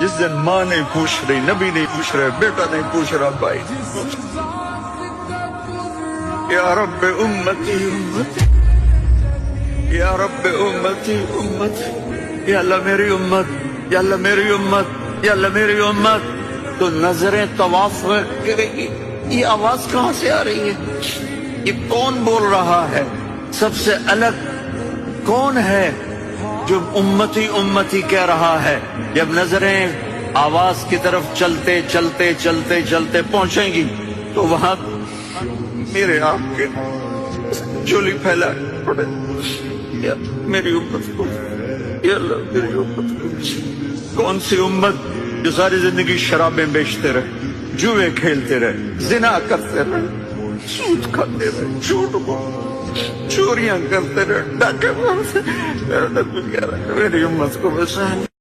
جس دن ماں نہیں پوچھ رہی، نبی نہیں پوچھ رہے، بیٹا نہیں پوچھ رہا، بھائی یا رب امتی امتی، یا رب امتی امتی، یا اللہ میری امت، یا اللہ میری امت، یا اللہ میری امت. تو نظریں طواف میں کرے گی. یہ آواز کہاں سے آ رہی ہے؟ یہ کون بول رہا ہے؟ سب سے الگ کون ہے جو امتی امتی کہہ رہا ہے؟ جب نظریں آواز کی طرف چلتے چلتے چلتے چلتے پہنچیں گی تو وہاں میرے آپ کے چولی پھیلا پڑے، یا میری امت کو، یا اللہ میری امت کو. کون سی امت جو ساری زندگی شرابیں بیچتے رہے، جوئے کھیلتے رہے، زنا کرتے رہے، سود کھاتے رہے، جھوٹ بولتے، چوریاں کرتے رہے، ڈاکے مارتے رہے. میری امت کو بچائیں.